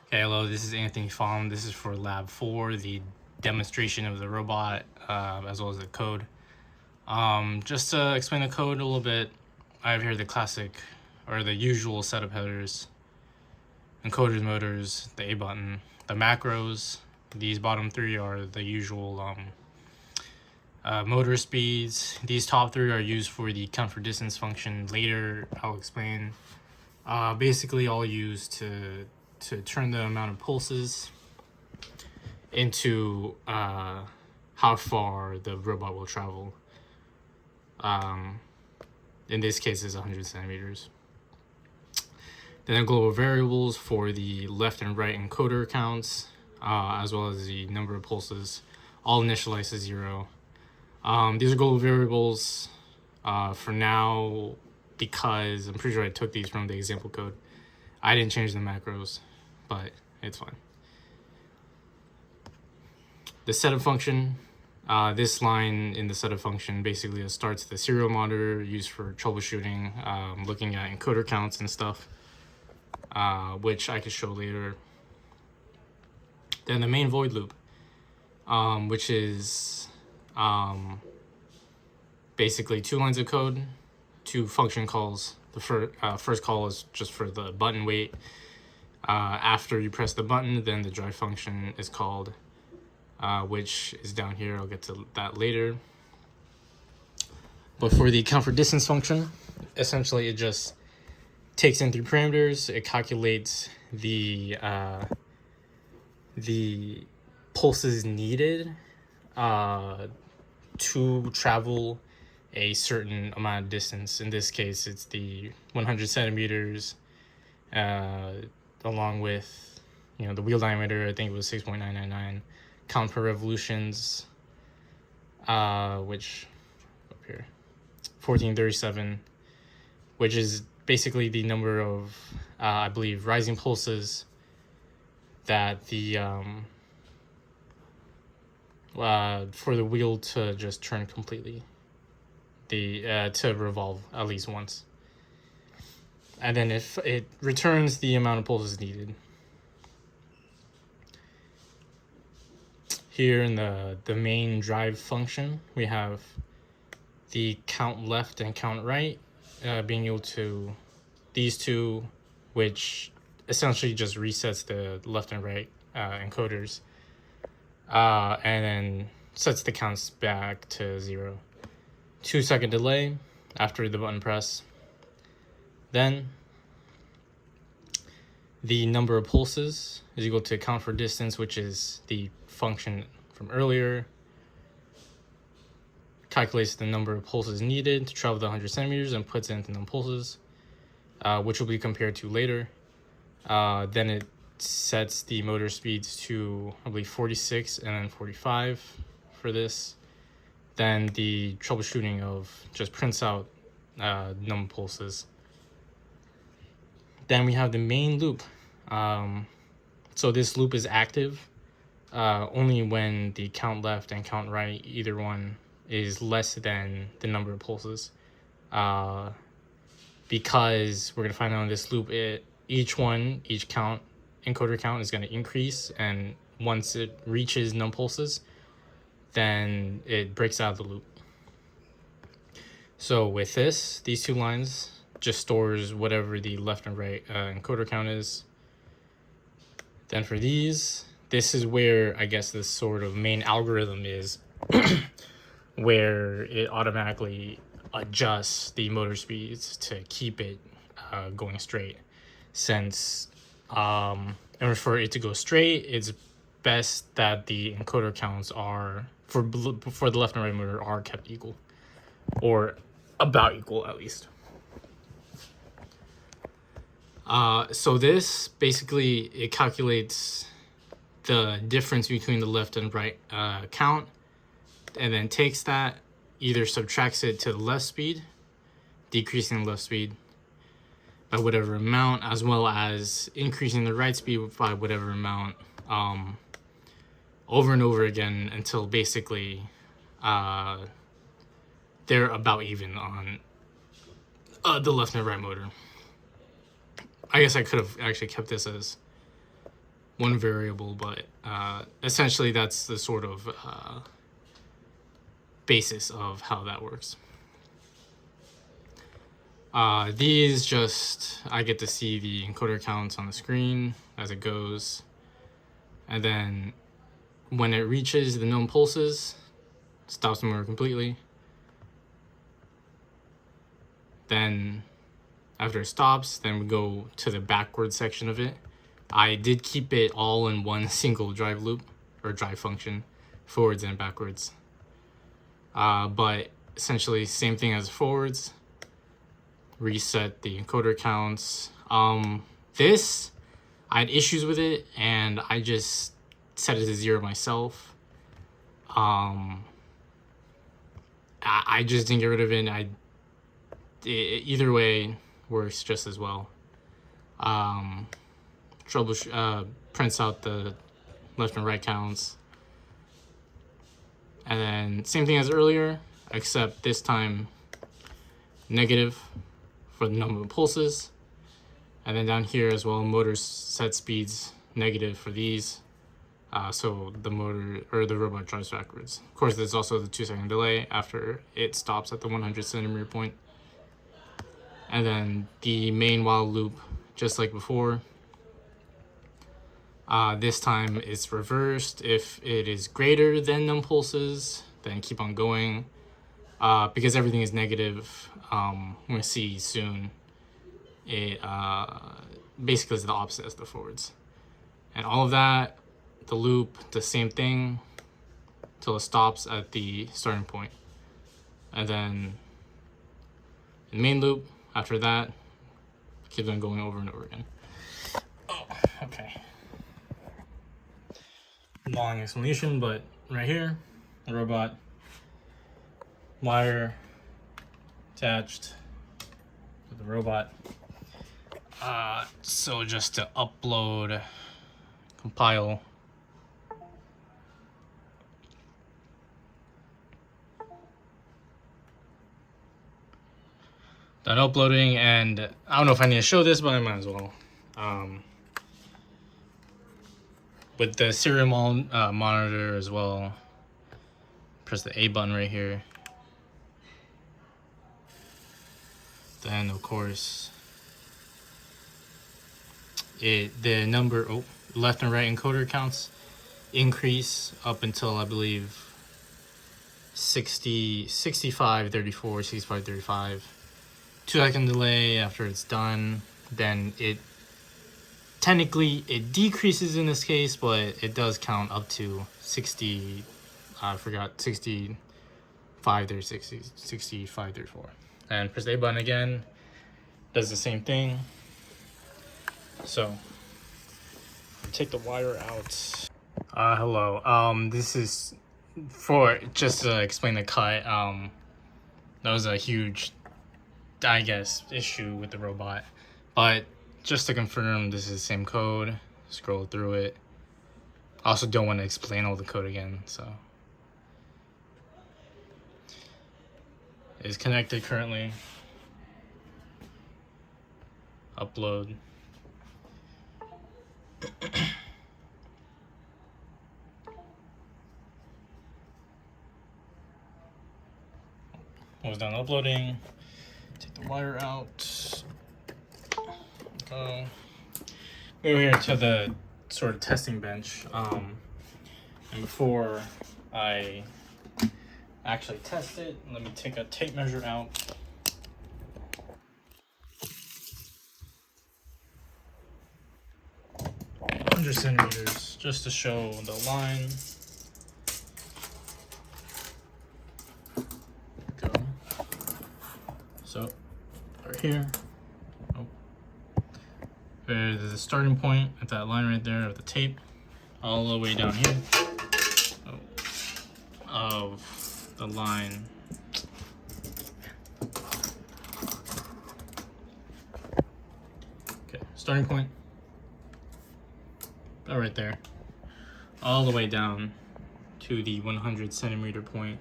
Okay, hello, this is Anthony Pham. This is for Lab 4, the demonstration of the robot, as well as the code. Just to explain the code a little bit, I have here the classic, or the usual setup headers, encoders, motors, the A button, the macros. These bottom three are the usual motor speeds. These top three are used for the count for distance function. Later, I'll explain. Basically, all used to turn the amount of pulses into how far the robot will travel. In this case, it's 100 centimeters. Then the global variables for the left and right encoder counts, as well as the number of pulses, all initialized to 0. These are global variables for now because I'm pretty sure I took these from the example code. I didn't change the macros, but it's fine. The setup function, this line in the setup function basically starts the serial monitor used for troubleshooting, looking at encoder counts and stuff, which I could show later. Then the main void loop, which is basically 2 lines of code, 2 function calls. The first call is just for the button wait. After you press the button, then the drive function is called, which is down here. I'll get to that later. But for the count for distance function, essentially it just takes in 3 parameters. It calculates the pulses needed to travel a certain amount of distance. In this case, it's the 100 centimeters, along with, the wheel diameter. I think it was 6.999. Count per revolutions, which up here, 1437, which is basically the number of, I believe, rising pulses that the for the wheel to just turn completely, to revolve at least once. And then if it returns the amount of pulses needed. Here in the main drive function, we have the count left and count right, being able to, these two, which essentially just resets the left and right encoders, and then sets the counts back to 0. 2-second delay after the button press. Then the number of pulses is equal to count for distance, which is the function from earlier. Calculates the number of pulses needed to travel the 100 centimeters and puts it into the pulses, which will be compared to later. Then it sets the motor speeds to, I believe, 46 and then 45 for this. Then the troubleshooting of just prints out number of pulses. Then we have the main loop. So this loop is active only when the count left and count right, either one, is less than the number of pulses. Because we're going to find out in this loop, each count, encoder count, is going to increase. And once it reaches num pulses, then it breaks out of the loop. So with these 2 lines just stores whatever the left and right encoder count is. Then for this is where I guess this sort of main algorithm is, where it automatically adjusts the motor speeds to keep it going straight. Since in order for it to go straight, it's best that the encoder counts are for the left and right motor are kept equal, or about equal at least. So this basically, it calculates the difference between the left and right count, and then takes that, either subtracts it to the left speed, decreasing the left speed by whatever amount, as well as increasing the right speed by whatever amount, over and over again until basically they're about even on the left and right motor. I guess I could have actually kept this as one variable, but essentially that's the sort of basis of how that works. These just, I get to see the encoder counts on the screen as it goes. And then when it reaches the known pulses, stops the motor completely. Then after it stops, then we go to the backward section of it. I did keep it all in one single drive loop or drive function, forwards and backwards. But essentially same thing as forwards. Reset the encoder counts. This, I had issues with it and I just set it to 0 myself. I just didn't get rid of it. Either way works just as well. Prints out the left and right counts. And then same thing as earlier, except this time negative for the number of pulses. And then down here as well, motor set speeds negative for these. So the motor or the robot drives backwards. Of course, there's also the 2-second delay after it stops at the 100 centimeter point. And then the main while loop, just like before. This time it's reversed. If it is greater than num pulses, then keep on going. Because everything is negative, we're gonna see soon, it basically is the opposite as the forwards. And all of that, the loop, the same thing till it stops at the starting point. And then the main loop, after that, keeps on going over and over again. Oh, okay. Long explanation, but right here, the robot, wire attached to the robot. So just to upload, compile. Done uploading, and I don't know if I need to show this, but I might as well. With the serial monitor as well, press the A button right here. Then of course, the number left and right encoder counts increase up until I believe 65, 34, 65, 35. 2-second delay after it's done. Then it technically it decreases in this case, but it does count up to 60. I forgot 65, 36, 65, 34. And press the A button again. Does the same thing. So take the wire out. Hello. This is for just to explain the cut. That was a huge, I guess, issue with the robot. But just to confirm, this is the same code. Scroll through it. I also don't want to explain all the code again, so. It's connected currently. Upload. Was done uploading. Take the wire out. Go. We're here to the sort of testing bench. And before I actually test it, let me take a tape measure out. Centimeters, just to show the line. Go. So, right here. There's a starting point at that line right there of the tape, all the way down here of the line. Okay, starting point. Oh, right there, all the way down to the 100 centimeter point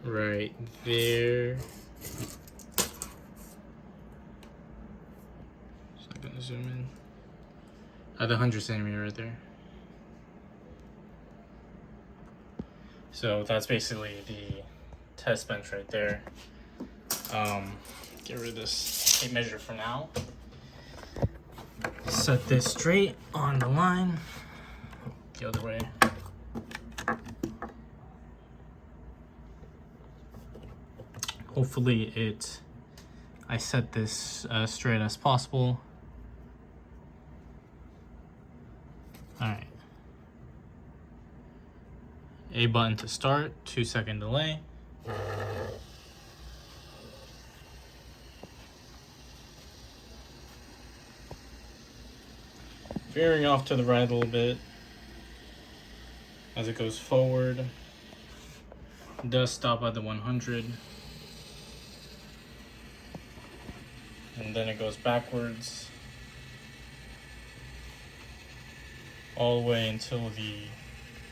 right there. So I'm gonna zoom in. at the 100 centimeter right there. So that's basically the test bench right there. Get rid of this tape measure for now. Set this straight on the line. The other way. Hopefully I set this as straight as possible. Alright. A button to start, 2-second delay. Veering off to the right a little bit as it goes forward. It does stop at the 100. And then it goes backwards all the way until the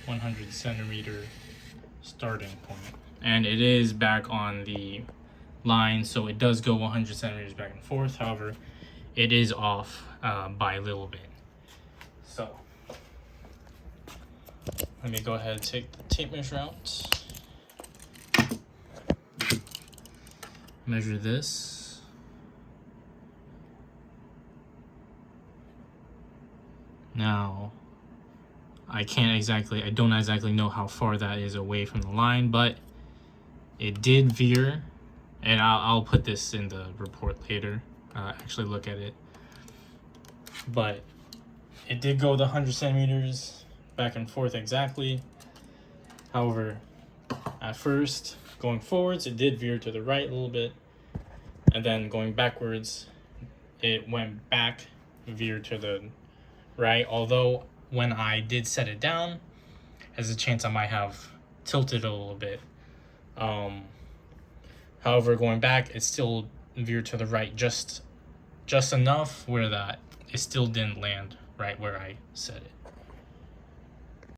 100 centimeter starting point. And it is back on the line, so it does go 100 centimeters back and forth. However, it is off by a little bit. So let me go ahead and take the tape measure out. Measure this. Now, I don't exactly know how far that is away from the line, but it did veer, and I'll put this in the report later, actually look at it. But it did go the 100 centimeters back and forth exactly. However, at first, going forwards, it did veer to the right a little bit, and then going backwards, it went back, veered to the right, although when I did set it down, there's a chance I might have tilted a little bit. However, going back, it still veered to the right just enough where that it still didn't land right where I set it.